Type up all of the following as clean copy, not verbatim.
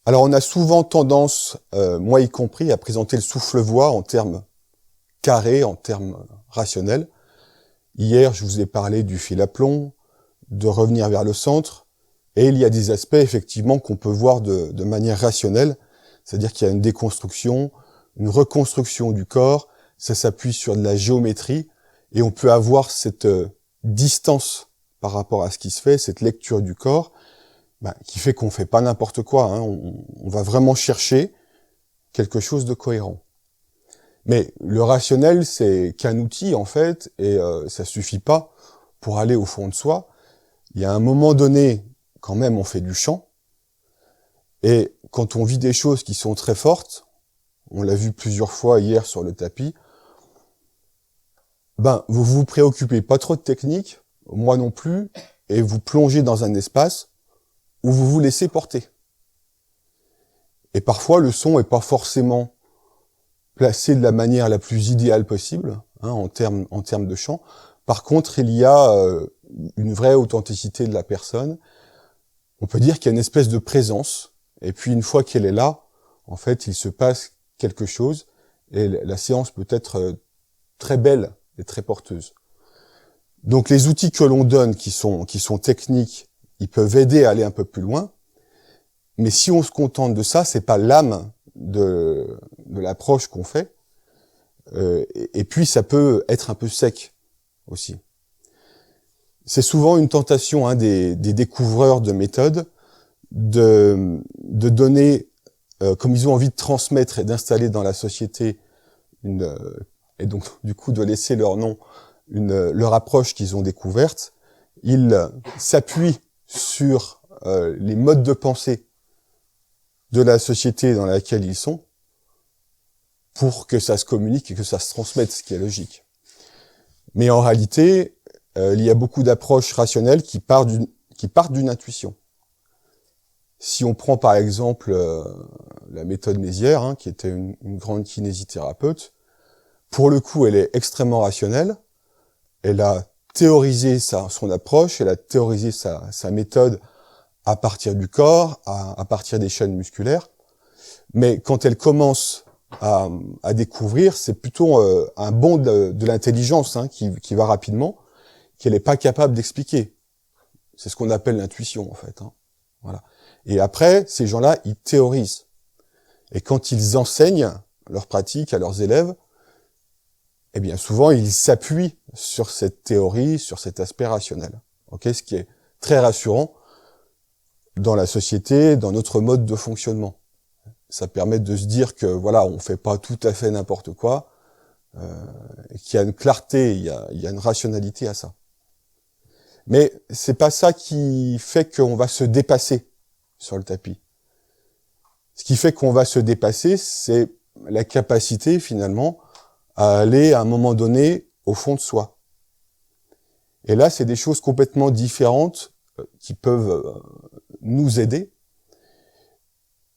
Alors on a souvent tendance, moi y compris, à présenter le souffle-voix en termes carrés, en termes rationnels. Hier, je vous ai parlé du fil à plomb, de revenir vers le centre, et il y a des aspects effectivement qu'on peut voir de manière rationnelle, c'est-à-dire qu'il y a une déconstruction, une reconstruction du corps, ça s'appuie sur de la géométrie, et on peut avoir cette distance par rapport à ce qui se fait, cette lecture du corps, qui fait qu'on fait pas n'importe quoi, hein. On va vraiment chercher quelque chose de cohérent. Mais le rationnel, c'est qu'un outil, en fait, et ça suffit pas pour aller au fond de soi. Il y a un moment donné, quand même, on fait du chant, et quand on vit des choses qui sont très fortes, on l'a vu plusieurs fois hier sur le tapis, vous vous préoccupez pas trop de technique, moi non plus, et vous plongez dans un espace où vous vous laissez porter. Et parfois, le son est pas forcément placé de la manière la plus idéale possible, hein, en termes de chant. Par contre, il y a une vraie authenticité de la personne. On peut dire qu'il y a une espèce de présence, et puis une fois qu'elle est là, en fait, il se passe quelque chose, et la séance peut être très belle et très porteuse. Donc les outils que l'on donne, qui sont techniques, ils peuvent aider à aller un peu plus loin, mais si on se contente de ça, c'est pas l'âme de l'approche qu'on fait, et puis ça peut être un peu sec aussi. C'est souvent une tentation, hein, des découvreurs de méthodes de donner, comme ils ont envie de transmettre et d'installer dans la société et donc du coup de laisser leur nom, leur approche qu'ils ont découverte, ils s'appuient sur les modes de pensée de la société dans laquelle ils sont pour que ça se communique et que ça se transmette, ce qui est logique. Mais en réalité, il y a beaucoup d'approches rationnelles qui partent d'une intuition. Si on prend par exemple la méthode Mézières, hein, qui était une grande kinésithérapeute, pour le coup, elle est extrêmement rationnelle. Elle a théorisé son approche, elle a théorisé sa méthode à partir du corps, à partir des chaînes musculaires. Mais quand elle commence à découvrir, c'est plutôt un bond de l'intelligence, hein, qui va rapidement, qu'elle n'est pas capable d'expliquer. C'est ce qu'on appelle l'intuition, en fait, hein. Voilà. Et après, ces gens-là, ils théorisent. Et quand ils enseignent leur pratique à leurs élèves, eh bien souvent, ils s'appuient sur cette théorie, sur cet aspect rationnel. Okay, ce qui est très rassurant dans la société, dans notre mode de fonctionnement. Ça permet de se dire que voilà, on fait pas tout à fait n'importe quoi, qu'il y a une clarté, il y a une rationalité à ça. Mais c'est pas ça qui fait qu'on va se dépasser sur le tapis. Ce qui fait qu'on va se dépasser, c'est la capacité finalement à aller à un moment donné au fond de soi. Et là, c'est des choses complètement différentes qui peuvent nous aider.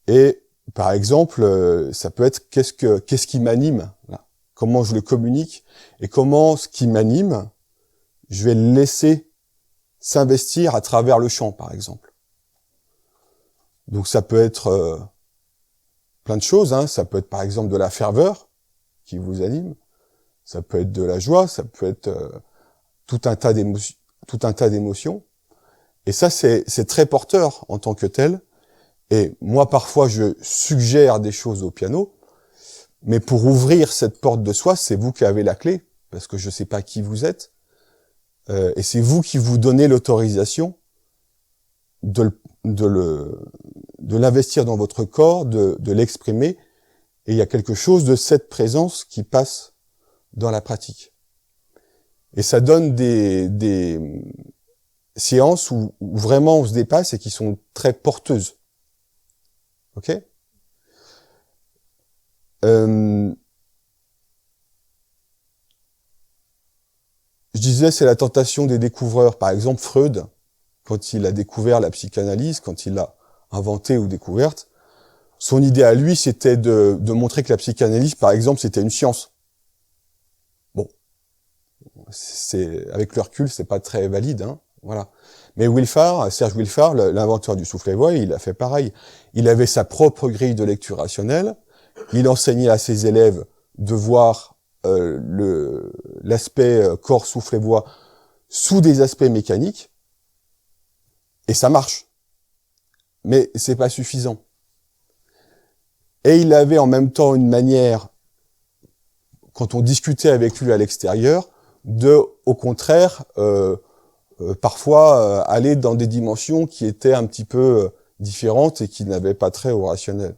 Et par exemple, ça peut être qu'est-ce qui m'anime là, comment je le communique et comment ce qui m'anime, je vais le laisser s'investir à travers le chant, par exemple. Donc ça peut être plein de choses, hein. Ça peut être par exemple de la ferveur qui vous anime, ça peut être de la joie, ça peut être tout un tas d'émotions. Et ça, c'est très porteur en tant que tel. Et moi, parfois, je suggère des choses au piano, mais pour ouvrir cette porte de soi, c'est vous qui avez la clé, parce que je sais pas qui vous êtes, et c'est vous qui vous donnez l'autorisation de l'investir dans votre corps, de l'exprimer, et il y a quelque chose de cette présence qui passe dans la pratique. Et ça donne des séances où vraiment on se dépasse et qui sont très porteuses. Ok ? Je disais, c'est la tentation des découvreurs. Par exemple, Freud, quand il a découvert la psychanalyse, quand il l'a inventée ou découverte, son idée à lui, c'était de montrer que la psychanalyse, par exemple, c'était une science. Bon, avec le recul, c'est pas très valide, hein, voilà. Mais Serge Wilfar, l'inventeur du soufflet-voix, il a fait pareil. Il avait sa propre grille de lecture rationnelle. Il enseignait à ses élèves de voir l'aspect corps, soufflet-voix sous des aspects mécaniques. Et ça marche. Mais c'est pas suffisant. Et il avait en même temps une manière, quand on discutait avec lui à l'extérieur, de, au contraire, parfois aller dans des dimensions qui étaient un petit peu différentes et qui n'avaient pas trait au rationnel.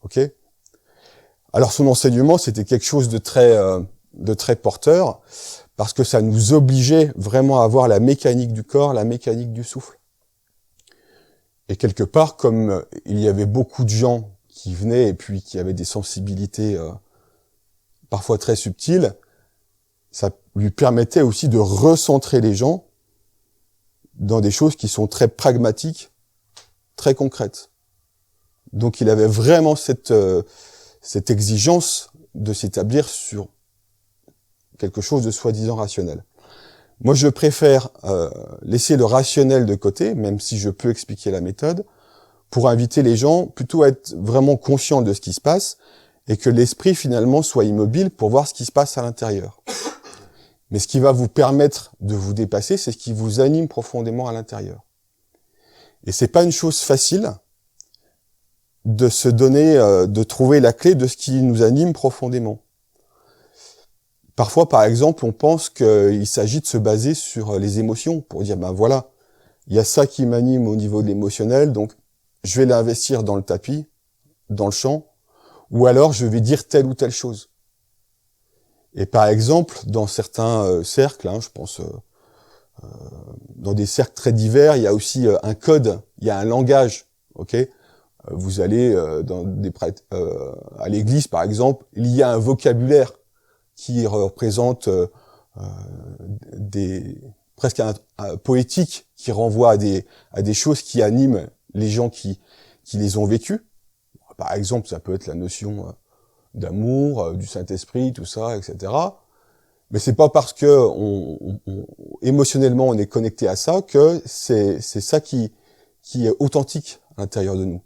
Ok ? Alors son enseignement, c'était quelque chose de très porteur, parce que ça nous obligeait vraiment à voir la mécanique du corps, la mécanique du souffle. Et quelque part, comme il y avait beaucoup de gens qui venaient et puis qui avaient des sensibilités parfois très subtiles, ça lui permettait aussi de recentrer les gens dans des choses qui sont très pragmatiques, très concrètes. Donc il avait vraiment cette exigence de s'établir sur quelque chose de soi-disant rationnel. Moi, je préfère laisser le rationnel de côté, même si je peux expliquer la méthode, pour inviter les gens plutôt à être vraiment conscients de ce qui se passe et que l'esprit, finalement, soit immobile pour voir ce qui se passe à l'intérieur. Mais ce qui va vous permettre de vous dépasser, c'est ce qui vous anime profondément à l'intérieur. Et c'est pas une chose facile de se donner, de trouver la clé de ce qui nous anime profondément. Parfois, par exemple, on pense qu'il s'agit de se baser sur les émotions pour dire, ben voilà, il y a ça qui m'anime au niveau de l'émotionnel, donc je vais l'investir dans le tapis, dans le chant, ou alors je vais dire telle ou telle chose. Et par exemple, dans certains cercles, je pense, dans des cercles très divers, il y a aussi un code, il y a un langage, ok ? Vous allez à l'église, par exemple, il y a un vocabulaire qui représente presque un poétique, qui renvoie à des choses qui animent les gens qui les ont vécues. Par exemple, ça peut être la notion d'amour, du Saint-Esprit, tout ça, etc. Mais c'est pas parce que émotionnellement on est connecté à ça que c'est ça qui est authentique à l'intérieur de nous.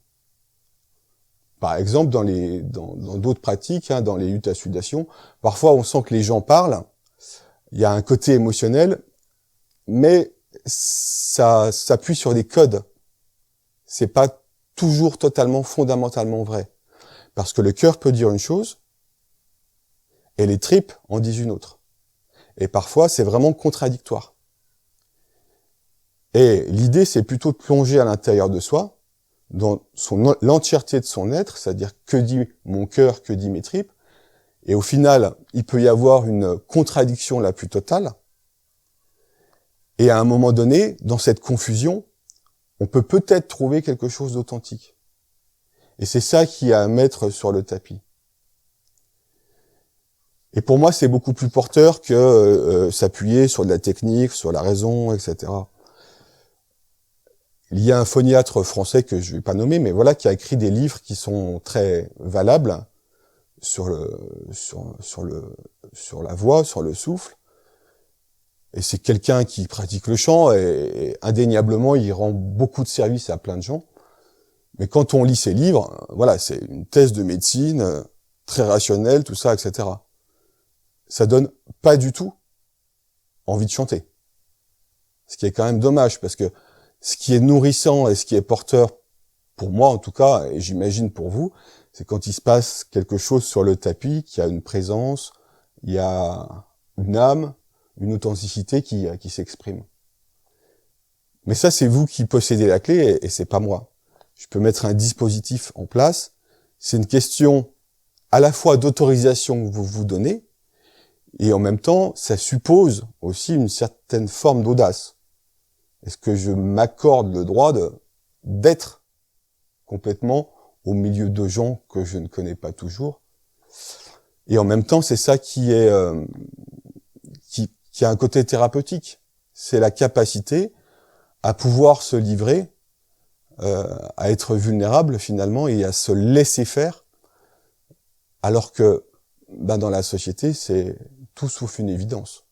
Par exemple, dans d'autres pratiques, dans les Hatha sudation, parfois on sent que les gens parlent, il y a un côté émotionnel, mais ça s'appuie sur des codes. C'est pas toujours totalement, fondamentalement vrai. Parce que le cœur peut dire une chose, et les tripes en disent une autre. Et parfois, c'est vraiment contradictoire. Et l'idée, c'est plutôt de plonger à l'intérieur de soi, dans l'entièreté de son être, c'est-à-dire que dit mon cœur, que dit mes tripes, et au final, il peut y avoir une contradiction la plus totale, et à un moment donné, dans cette confusion, on peut peut-être trouver quelque chose d'authentique. Et c'est ça qui a à mettre sur le tapis. Et pour moi, c'est beaucoup plus porteur que s'appuyer sur de la technique, sur la raison, etc. Il y a un phoniatre français que je vais pas nommer, mais voilà, qui a écrit des livres qui sont très valables sur la voix, sur le souffle. Et c'est quelqu'un qui pratique le chant et indéniablement, il rend beaucoup de services à plein de gens. Mais quand on lit ses livres, voilà, c'est une thèse de médecine, très rationnelle, tout ça, etc. Ça donne pas du tout envie de chanter. Ce qui est quand même dommage, parce que ce qui est nourrissant et ce qui est porteur, pour moi en tout cas, et j'imagine pour vous, c'est quand il se passe quelque chose sur le tapis, qu'il y a une présence, il y a une âme, une authenticité qui s'exprime. Mais ça, c'est vous qui possédez la clé et c'est pas moi. Je peux mettre un dispositif en place. C'est une question à la fois d'autorisation que vous vous donnez et en même temps, ça suppose aussi une certaine forme d'audace. Est-ce que je m'accorde le droit d'être complètement au milieu de gens que je ne connais pas toujours? Et en même temps, c'est ça qui a un côté thérapeutique. C'est la capacité à pouvoir se livrer, à être vulnérable finalement et à se laisser faire, alors que dans la société, c'est tout sauf une évidence.